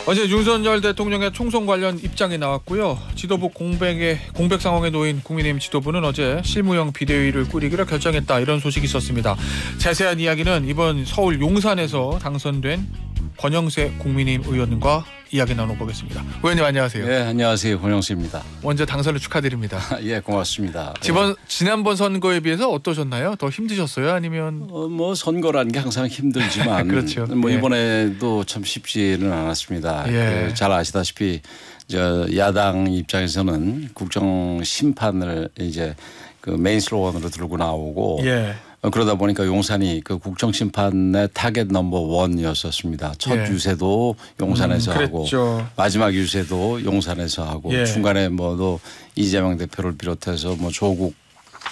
어제 윤석열 대통령의 총선 관련 입장이 나왔고요. 지도부 공백 상황에 놓인 국민의힘 지도부는 어제 실무형 비대위를 꾸리기로 결정했다, 이런 소식이 있었습니다. 자세한 이야기는 이번 서울 용산에서 당선된 권영세 국민의힘 의원과 이야기 나눠보겠습니다. 의원님 안녕하세요. 네, 안녕하세요. 권영세입니다. 먼저 당선을 축하드립니다. 예, 고맙습니다. 지난번 선거에 비해서 어떠셨나요? 더 힘드셨어요? 아니면 뭐 선거라는 게 항상 힘들지만 그렇죠. 뭐 이번에도 참 쉽지는 않았습니다. 예. 잘 아시다시피 야당 입장에서는 국정 심판을 이제 그 메인 슬로건으로 들고 나오고 예. 그러다 보니까 용산이 그 국정심판의 타겟 넘버 원이었었습니다. 첫 유세도 용산에서 하고 마지막 유세도 용산에서 하고 예. 중간에 뭐도 이재명 대표를 비롯해서 뭐 조국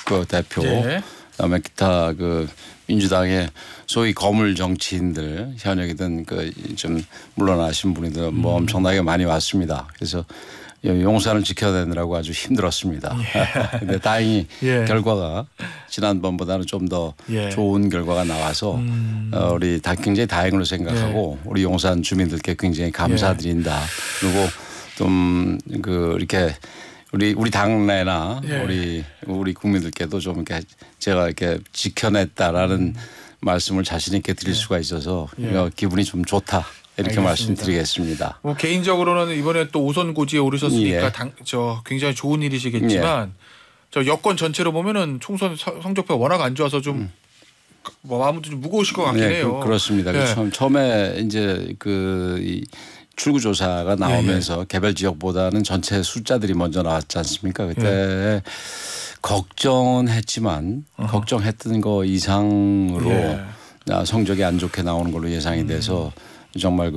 그 대표 예. 그다음에 기타 그 민주당의 소위 거물 정치인들 현역이든 그 좀 물러나신 분이들 뭐 엄청나게 많이 왔습니다. 그래서 용산을 지켜내느라고 아주 힘들었습니다. 그런데 다행히 결과가 지난번보다는 좀 더 좋은 결과가 나와서 우리 다 굉장히 다행으로 생각하고 우리 용산 주민들께 굉장히 감사드린다. 그리고 좀 그 이렇게 우리 당내나 우리 국민들께도 좀 이렇게 제가 이렇게 지켜냈다라는 말씀을 자신 있게 드릴 수가 있어서 기분이 좀 좋다. 이렇게 알겠습니다. 말씀드리겠습니다. 뭐 개인적으로는 이번에 또 5선 고지에 오르셨으니까 굉장히 좋은 일이시겠지만 저 여권 전체로 보면은 총선 성적표가 워낙 안 좋아서 좀 마음도 좀 무거우실 것 같긴 해요. 그렇습니다. 처음에 이제 이 출구조사가 나오면서 개별 지역보다는 전체 숫자들이 먼저 나왔지 않습니까? 그때 걱정은 했지만 걱정했던 거 이상으로 성적이 안 좋게 나오는 걸로 예상이 돼서 정말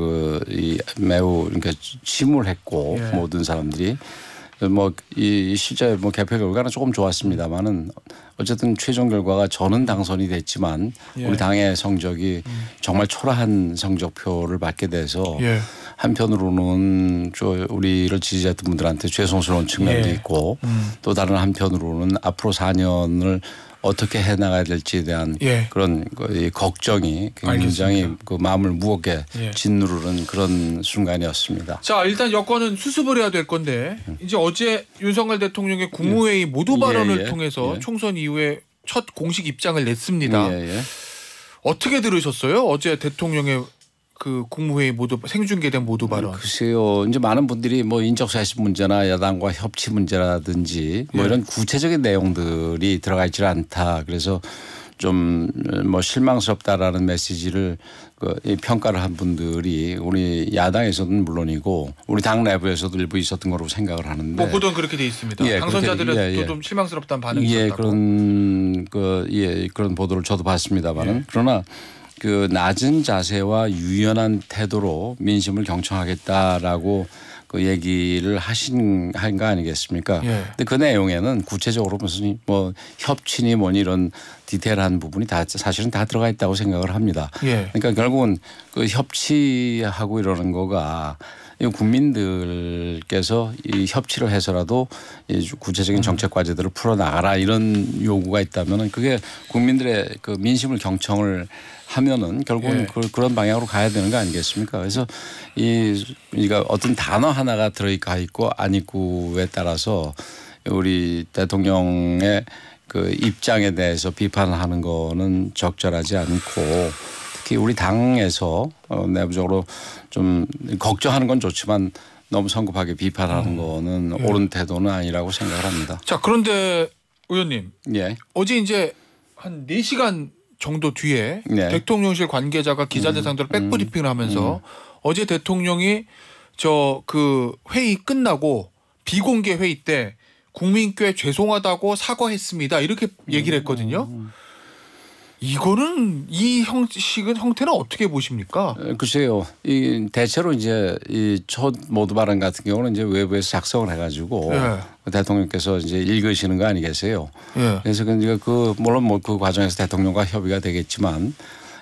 매우 그러니까 침울했고 모든 사람들이 뭐 이 실제 뭐 개표 결과는 조금 좋았습니다만은 어쨌든 최종 결과가 저는 당선이 됐지만 우리 당의 성적이 정말 초라한 성적표를 받게 돼서 한편으로는 우리를 지지했던 분들한테 죄송스러운 측면도 있고 또 다른 한편으로는 앞으로 4년을 어떻게 해나가야 될지에 대한 그런 걱정이 굉장히 그 마음을 무겁게 짓누르는 그런 순간이었습니다. 자, 일단 여권은 수습을 해야 될 건데 이제 어제 윤석열 대통령의 국무회의 모두 발언을 통해서 총선 이후에 첫 공식 입장을 냈습니다. 어떻게 들으셨어요? 어제 대통령의 그 국무회의 생중계된 모두 발언. 글쎄요. 이제 많은 분들이 뭐 인적사실 문제나 야당과 협치 문제라든지 뭐 이런 구체적인 내용들이 들어가 있지 않다. 그래서 좀 뭐 실망스럽다라는 메시지를 평가를 한 분들이 우리 야당에서는 물론이고 우리 당 내부에서도 일부 있었던 거로 생각을 하는데. 뭐 보도는 그렇게 돼 있습니다. 당선자들은 좀 실망스럽다는 반응이 있었다고. 그런 보도를 저도 봤습니다만은 그러나 그 낮은 자세와 유연한 태도로 민심을 경청하겠다라고 그 얘기를 한 거 아니겠습니까? 근데 그 내용에는 구체적으로 무슨 뭐 협치니 뭐니 이런 디테일한 부분이 사실은 다 들어가 있다고 생각을 합니다. 그러니까 결국은 그 협치하고 이러는 거가 국민들께서 이 협치를 해서라도 구체적인 정책 과제들을 풀어나가라 이런 요구가 있다면 그게 국민들의 그 민심을 경청을 하면은 결국은 그런 방향으로 가야 되는 거 아니겠습니까? 그래서 그러니까 어떤 단어 하나가 들어가 있고 안 있고에 따라서 우리 대통령의 그 입장에 대해서 비판하는 거는 적절하지 않고 특히 우리 당에서 내부적으로 좀 걱정하는 건 좋지만 너무 성급하게 비판하는 거는 옳은 태도는 아니라고 생각을 합니다. 자, 그런데 의원님 어제 이제 한 4시간 정도 뒤에 대통령실 관계자가 기자들 상대로 백브리핑을 하면서 어제 대통령이 그 회의 끝나고 비공개 회의 때 국민께 죄송하다고 사과했습니다, 이렇게 얘기를 했거든요. 이거는 이 형태는 어떻게 보십니까? 글쎄요. 대체로 이제 이 첫 모두 발언 같은 경우는 이제 외부에서 작성을 해가지고 대통령께서 이제 읽으시는 거 아니겠어요? 그래서 물론 뭐 그 과정에서 대통령과 협의가 되겠지만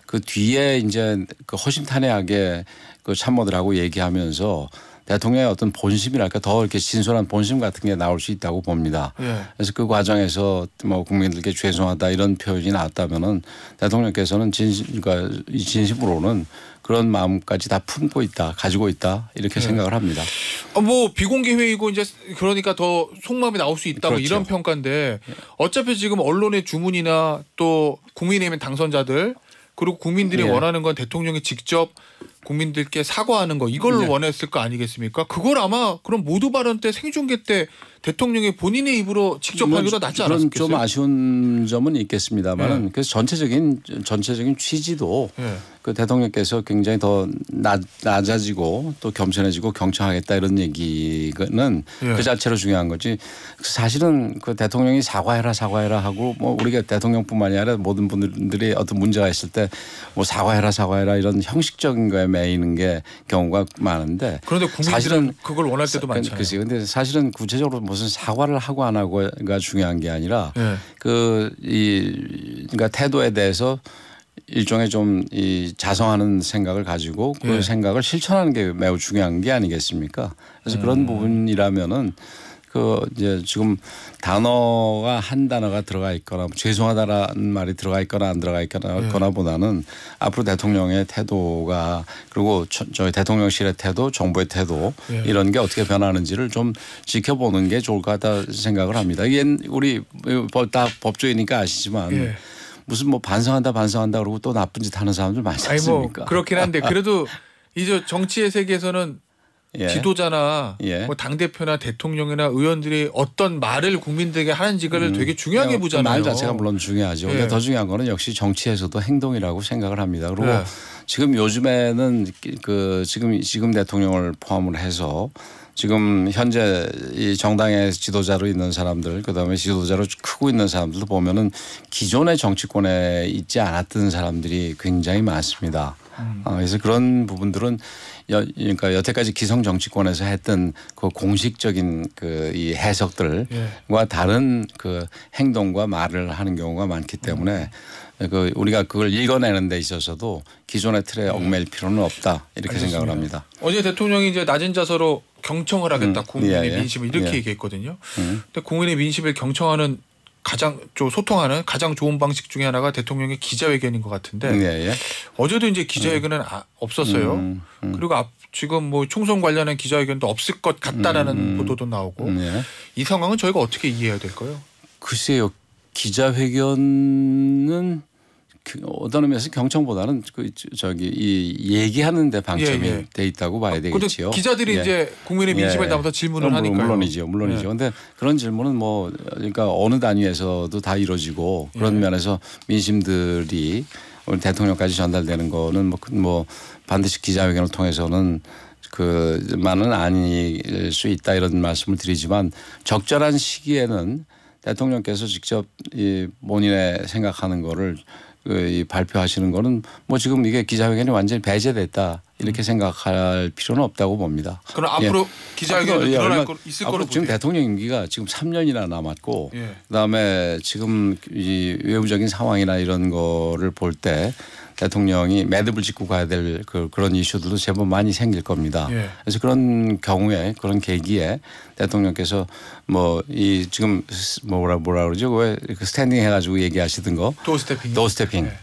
그 뒤에 이제 그 허심탄회하게 그 참모들하고 얘기하면서 대통령의 어떤 본심이랄까 더 이렇게 진솔한 본심 같은 게 나올 수 있다고 봅니다. 그래서 그 과정에서 뭐 국민들께 죄송하다 이런 표현이 나왔다면은 대통령께서는 진심으로는 그런 마음까지 다 품고 있다, 가지고 있다 이렇게 생각을 합니다. 뭐 비공개 회의고 이제 그러니까 더 속마음이 나올 수 있다, 그렇죠. 뭐 이런 평가인데 어차피 지금 언론의 주문이나 또 국민의힘 당선자들 그리고 국민들이 원하는 건 대통령이 직접 국민들께 사과하는 거 이걸 원했을 거 아니겠습니까? 그걸 아마 그럼 모두 발언 때 생중계 때 대통령이 본인의 입으로 직접 하기로 낫지 않았겠어요? 좀 아쉬운 점은 있겠습니다만 그래서 전체적인 취지도 그 대통령께서 굉장히 더 낮아지고 또 겸손해지고 경청하겠다 이런 얘기는 그 자체로 중요한 거지. 사실은 그 대통령이 사과해라 하고 뭐 우리가 대통령뿐만이 아니라 모든 분들이 어떤 문제가 있을 때 뭐 사과해라 이런 형식적인 거에 매이는 게 경우가 많은데 그런데 국민들은 사실은 그걸 원할 때도 많잖아요. 그런데 사실은 구체적으로 무슨 사과를 하고 안 하고가 중요한 게 아니라 그러니까 태도에 대해서 일종의 좀 이 자성하는 생각을 가지고 그 생각을 실천하는 게 매우 중요한 게 아니겠습니까? 그래서 그런 부분이라면은 그 이제 지금 단어가 한 단어가 들어가 있거나 죄송하다라는 말이 들어가 있거나 안 들어가 있거나 보다는 앞으로 대통령의 태도가 그리고 저희 대통령실의 태도, 정부의 태도 이런 게 어떻게 변하는지를 좀 지켜보는 게 좋을 것 같다 생각을 합니다. 이게 우리 다 법조이니까 아시지만 무슨 뭐 반성한다 그러고 또 나쁜 짓 하는 사람들 많지 않습니까? 뭐 그렇긴 한데 그래도 이제 정치의 세계에서는 지도자나 뭐 당대표나 대통령이나 의원들이 어떤 말을 국민들에게 하는지를 되게 중요하게 보잖아요. 말 자체가 물론 중요하죠. 근데 더 중요한 거는 역시 정치에서도 행동이라고 생각을 합니다. 그리고 지금 요즘에는 그 지금 대통령을 포함을 해서 지금 현재 이 정당의 지도자로 있는 사람들 그다음에 지도자로 크고 있는 사람들도 보면은 기존의 정치권에 있지 않았던 사람들이 굉장히 많습니다. 그래서 그런 부분들은 그러니까 여태까지 기성 정치권에서 했던 그 공식적인 그 이 해석들과 다른 그 행동과 말을 하는 경우가 많기 때문에 그 우리가 그걸 읽어내는 데 있어서도 기존의 틀에 얽매일 필요는 없다 이렇게 알겠습니다. 생각을 합니다. 어제 대통령이 이제 낮은 자세로 경청을 하겠다 국민의 민심을 이렇게 얘기했거든요. 근데 국민의 민심을 경청하는 소통하는 가장 좋은 방식 중에 하나가 대통령의 기자회견인 것 같은데 어제도 이제 기자회견은 없었어요. 그리고 지금 뭐 총선 관련한 기자회견도 없을 것 같다라는 보도도 나오고 이 상황은 저희가 어떻게 이해해야 될까요? 글쎄요. 기자회견은 어떤 의미에서 경청보다는 이 얘기하는 데 방점이 돼 있다고 봐야 되겠지요. 기자들이 이제 국민의 민심을 담아서 질문을 하니까요. 물론이죠. 그런데 그런 질문은 뭐 그러니까 어느 단위에서도 다 이루어지고 그런 면에서 민심들이 우리 대통령까지 전달되는 거는 뭐 반드시 기자회견을 통해서는 그만은 아닐 수 있다 이런 말씀을 드리지만 적절한 시기에는 대통령께서 직접 이 본인의 생각하는 거를 발표하시는 거는 뭐 지금 이게 기자회견이 완전히 배제됐다 이렇게 생각할 필요는 없다고 봅니다. 그럼 앞으로 기자회견이 있을 거로 지금 대통령 임기가 지금 3년이나 남았고 그다음에 지금 이 외부적인 상황이나 이런 거를 볼 때 대통령이 매듭을 짓고 가야 될 그런 이슈들도 제법 많이 생길 겁니다. 그래서 그런 경우에 그런 계기에 대통령께서 뭐 이 지금 뭐라 그러죠? 왜 스탠딩 해가지고 얘기하시던 거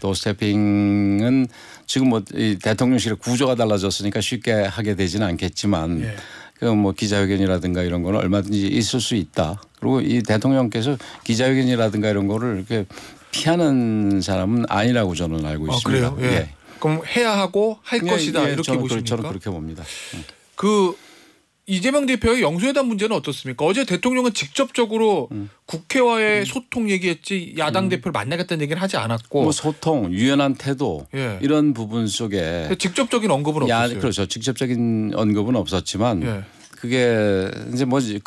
도어스태핑은 지금 뭐 이 대통령실의 구조가 달라졌으니까 쉽게 하게 되지는 않겠지만 그 뭐 기자회견이라든가 이런 거는 얼마든지 있을 수 있다. 그리고 이 대통령께서 기자회견이라든가 이런 거를 이렇게 피하는 사람은 아니라고 저는 알고 있습니다. 그래요? 그럼 해야 하고 할 것이다 이렇게 보십니까? 저는 그렇게 봅니다. 그 이재명 대표의 영수회담 문제는 어떻습니까? 어제 대통령은 직접적으로 국회와의 소통 얘기했지 야당 대표를 만나겠다는 얘기는 하지 않았고 뭐 소통, 유연한 태도 이런 부분 속에 직접적인 언급은 없었어요. 그렇죠. 직접적인 언급은 없었지만 그게 이제 뭐지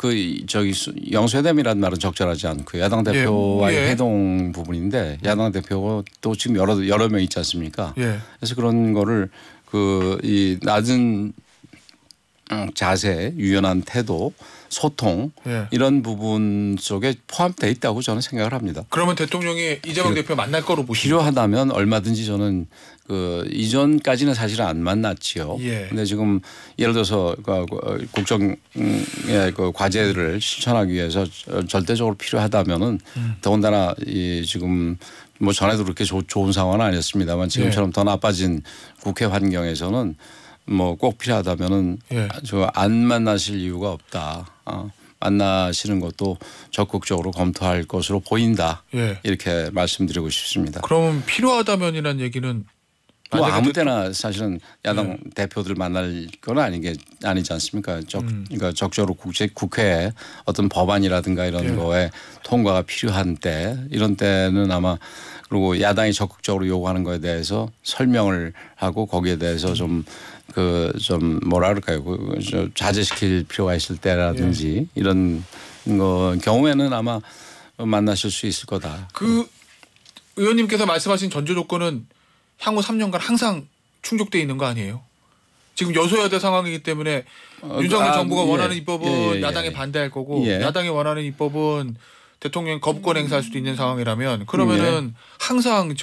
영수회담이라는 말은 적절하지 않고 야당 대표와의 회동 부분인데 야당 대표가 또 지금 여러 명 있지 않습니까? 그래서 그런 거를 이 낮은 자세, 유연한 태도, 소통 이런 부분 속에 포함되어 있다고 저는 생각을 합니다. 그러면 대통령이 이재명 대표 만날 거로 보시죠? 필요하다면 얼마든지 저는 그 이전까지는 사실은 안 만났지요. 그런데 지금 예를 들어서 국정의 그 과제를 실천하기 위해서 절대적으로 필요하다면은 더군다나 이 지금 뭐 전에도 그렇게 좋은 상황은 아니었습니다만 지금처럼 더 나빠진 국회 환경에서는 뭐 꼭 필요하다면은 저 안 만나실 이유가 없다. 만나시는 것도 적극적으로 검토할 것으로 보인다. 이렇게 말씀드리고 싶습니다. 그럼 필요하다면이란 얘기는 뭐 아무 때나 사실은 야당 대표들 만날 건 아니지 않습니까? 그러니까 적절히 국회에 어떤 법안이라든가 이런 거에 통과가 필요한 때 이런 때는 아마 그리고 야당이 적극적으로 요구하는 거에 대해서 설명을 하고 거기에 대해서 좀 뭐라 그럴까요? 자제시킬 필요가 있을 때라든지 이런 경우에는 아마 만나실 수 있을 거다. 그 의원님께서 말씀하신 전제 조건은 향후 3년간 항상 충족돼 있는 거 아니에요? 지금 여소야대 상황이기 때문에 윤석열 정부가 원하는 입법은 야당이 반대할 거고 야당이 원하는 입법은 대통령이 거부권 행사할 수도 있는 상황이라면 그러면은 항상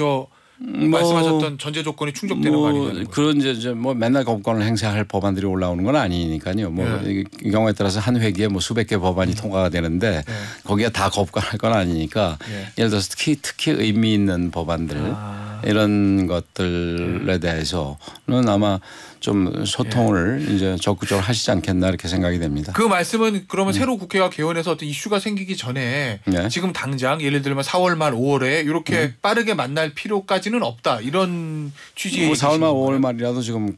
말씀하셨던 전제 조건이 충족되는 거 아니냐는 그런 이제 뭐 맨날 거부권을 행사할 법안들이 올라오는 건 아니니까요. 이 경우에 따라서 한 회기에 뭐 수백 개 법안이 통과가 되는데 거기에 다 거부권할 건 아니니까 예를 들어서 특히 의미 있는 법안들 이런 것들에 대해서는 아마 좀 소통을 이제 적극적으로 하시지 않겠나 이렇게 생각이 됩니다. 그 말씀은 그러면 새로 국회가 개원해서 어떤 이슈가 생기기 전에 지금 당장 예를 들면 4월 말 5월에 이렇게 빠르게 만날 필요까지는 없다 이런 취지의 뭐 4월 말 5월 말이라도 지금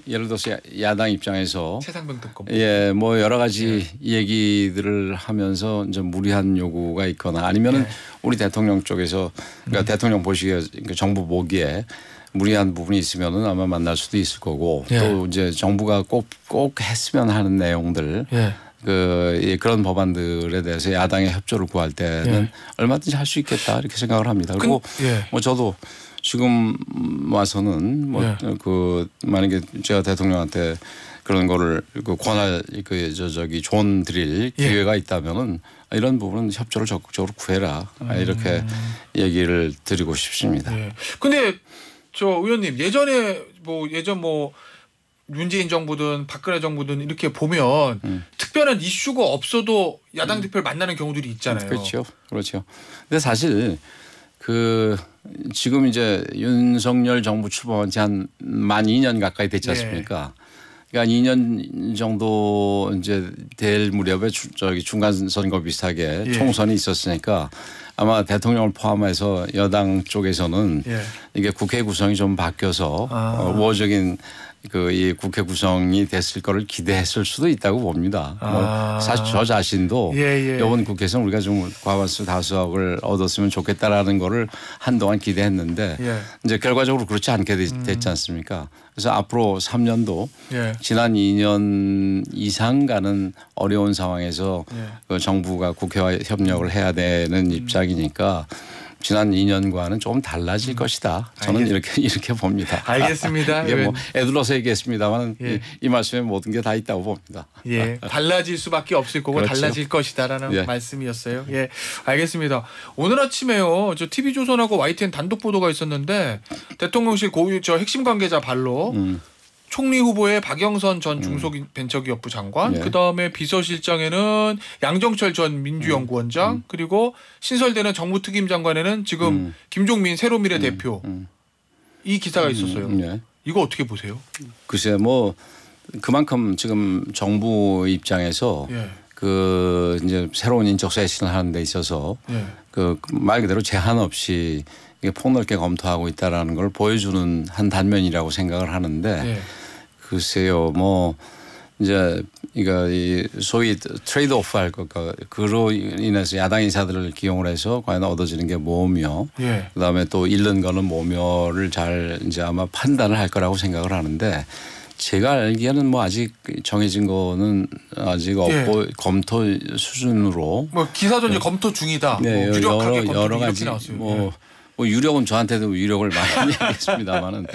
예를 들어서 야당 입장에서 세상병특검 뭐 여러 가지 얘기들을 하면서 이제 무리한 요구가 있거나 아니면은 우리 대통령 쪽에서 그러니까 대통령 보시기에 정부 보기에 무리한 부분이 있으면은 아마 만날 수도 있을 거고 또 이제 정부가 꼭 했으면 하는 내용들 그런 법안들에 대해서 야당의 협조를 구할 때는 얼마든지 할 수 있겠다 이렇게 생각을 합니다. 그리고 뭐 저도 지금 와서는 뭐 만약에 제가 대통령한테 그런 거를 권할 조언 드릴 기회가 있다면은 이런 부분은 협조를 적극적으로 구해라 이렇게 얘기를 드리고 싶습니다. 근데 의원님 예전 문재인 정부든 박근혜 정부든 이렇게 보면 특별한 이슈가 없어도 야당 대표를 만나는 경우들이 있잖아요. 그렇죠. 근데 사실 지금 이제 윤석열 정부 출범한 지 만 2년 가까이 됐지 않습니까? 그러니까 2년 정도 이제 될 무렵에 중간 선거 비슷하게 총선이 있었으니까 아마 대통령을 포함해서 여당 쪽에서는 이게 국회 구성이 좀 바뀌어서 우호적인 이 국회 구성이 됐을 거를 기대했을 수도 있다고 봅니다. 사실 저 자신도 이번 국회에서 우리가 좀 과반수 다수석을 얻었으면 좋겠다라는 거를 한동안 기대했는데 이제 결과적으로 그렇지 않게 됐지 않습니까? 그래서 앞으로 3년도 지난 2년 이상 가는 어려운 상황에서 정부가 국회와 협력을 해야 되는 입장이니까 지난 2년과는 조금 달라질 것이다. 저는 이렇게 봅니다. 알겠습니다. 이게 뭐 애들러서 얘기했습니다만 이 말씀에 모든 게 다 있다고 봅니다. 달라질 수밖에 없을 거고 달라질 것이다라는 말씀이었어요. 알겠습니다. 오늘 아침에요. TV조선하고 YTN 단독 보도가 있었는데 대통령실 핵심 관계자 발로 총리 후보의 박영선 전 중소벤처기업부 장관, 그다음에 비서실장에는 양정철 전 민주연구원장, 그리고 신설되는 정무특임 장관에는 지금 김종민 새로미래 대표 이 기사가 있었어요. 이거 어떻게 보세요? 글쎄 뭐 그만큼 지금 정부 입장에서 이제 새로운 인적 쇄신을 하는 데 있어서 말 그대로 제한 없이 폭넓게 검토하고 있다라는 걸 보여주는 한 단면이라고 생각을 하는데 글쎄요 뭐 이제 이 소위 트레이드 오프 할 것과 그로 인해서 야당 인사들을 기용을 해서 과연 얻어지는 게 뭐며 그다음에 또 잃는 거는 뭐며를 잘 이제 아마 판단을 할 거라고 생각을 하는데 제가 알기에는 뭐 아직 정해진 거는 아직 없고 검토 수준으로 뭐 기사도 이제 검토 중이다. 유력하게 검토 여러 가지 뭐 유력은 저한테도 유력을 많이 얘기했습니다만은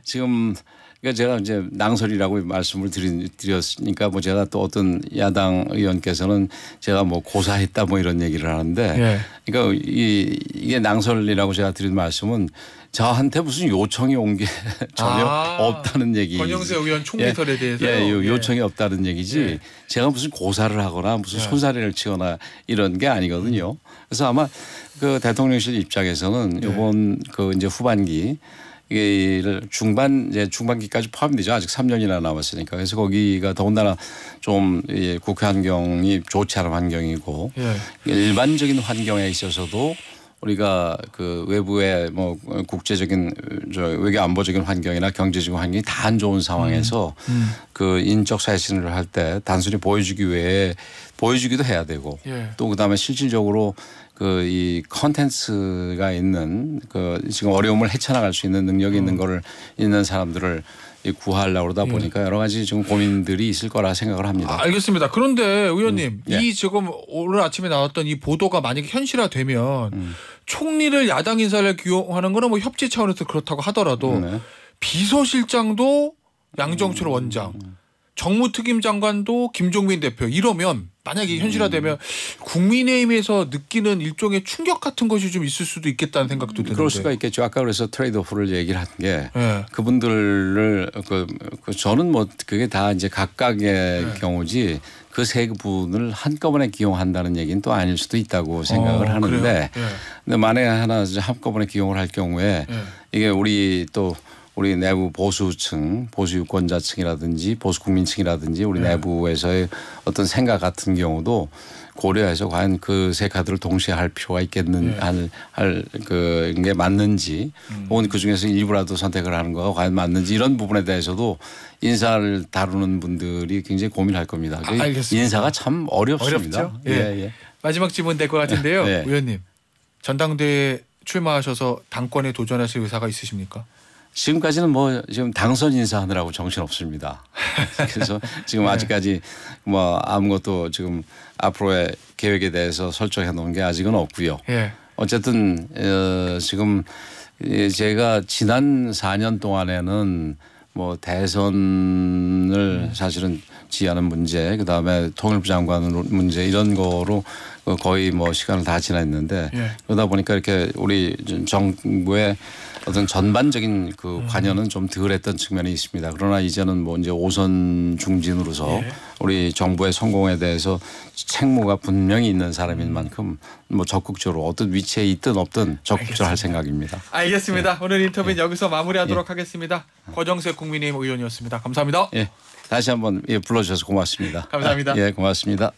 지금 그러니까 제가 이제 낭설이라고 말씀을 드렸으니까 뭐 제가 또 어떤 야당 의원께서는 제가 뭐 고사했다 뭐 이런 얘기를 하는데 예. 그러니까 이게 낭설이라고 제가 드린 말씀은 저한테 무슨 요청이 온 게 전혀 없다는 얘기. 권영세 의원 총리설에 대해서 요청이 없다는 얘기지 제가 무슨 고사를 하거나 무슨 손사래를 치거나 이런 게 아니거든요. 그래서 아마 그 대통령실 입장에서는 이번 그 이제 후반기 이를 중반기까지 포함되죠. 아직 3년이나 남았으니까. 그래서 거기가 더군다나 좀 국회 환경이 좋지 않은 환경이고 일반적인 환경에 있어서도 우리가 그 외부의 뭐 국제적인 외교 안보적인 환경이나 경제적인 환경이 다 안 좋은 상황에서 그 인적 쇄신을 할 때 단순히 보여주기 외에 보여주기도 해야 되고 또 그다음에 실질적으로 그 이 컨텐츠가 있는 그 지금 어려움을 헤쳐나갈 수 있는 능력이 있는 거를 있는 사람들을 구하려고 그러다 보니까 여러 가지 지금 고민들이 있을 거라 생각을 합니다. 알겠습니다. 그런데 의원님 이 지금 오늘 아침에 나왔던 이 보도가 만약에 현실화되면 총리를 야당 인사를 기용하는 거는 뭐 협치 차원에서 그렇다고 하더라도 비서실장도 양정철 원장 정무특임 장관도 김종민 대표 이러면 만약에 현실화되면 국민의힘에서 느끼는 일종의 충격 같은 것이 좀 있을 수도 있겠다는 생각도 드는데. 그럴 수가 있겠죠. 아까 그래서 트레이드오프를 얘기를 한 게 그분들을 저는 뭐 그게 다 이제 각각의 경우지 그 세 분을 한꺼번에 기용한다는 얘기는 또 아닐 수도 있다고 생각을 하는데 근데 만약에 하나 한꺼번에 기용을 할 경우에 이게 우리 내부 보수층, 보수 유권자층이라든지 보수 국민층이라든지 우리 내부에서의 어떤 생각 같은 경우도 고려해서 과연 그 세 카드를 동시에 할 필요가 있겠는 할 그게 맞는지 혹은 그중에서 일부라도 선택을 하는 거가 과연 맞는지 이런 부분에 대해서도 인사를 다루는 분들이 굉장히 고민할 겁니다. 알겠습니다. 인사가 참 어렵습니다. 어렵죠? 마지막 질문 될 것 같은데요. 의원님 전당대회에 출마하셔서 당권에 도전하실 의사가 있으십니까? 지금까지는 뭐 지금 당선 인사하느라고 정신 없습니다. 그래서 지금 아직까지 뭐 아무것도 지금 앞으로의 계획에 대해서 설정해 놓은 게 아직은 없고요. 어쨌든 지금 제가 지난 4년 동안에는 뭐 대선을 사실은 지휘하는 문제 그다음에 통일부 장관 문제 이런 거로 거의 뭐 시간을 다 지났는데 그러다 보니까 이렇게 우리 정부의 어떤 전반적인 그 관여는 좀 덜했던 측면이 있습니다. 그러나 이제는 뭐 이제 5선 중진으로서 우리 정부의 성공에 대해서 책무가 분명히 있는 사람인 만큼 뭐 적극적으로 어떤 위치에 있든 없든 적극적으로 할 생각입니다. 알겠습니다. 오늘 인터뷰는 여기서 마무리하도록 하겠습니다. 권영세 국민의힘 의원이었습니다. 감사합니다. 다시 한번 불러주셔서 고맙습니다. 감사합니다. 고맙습니다.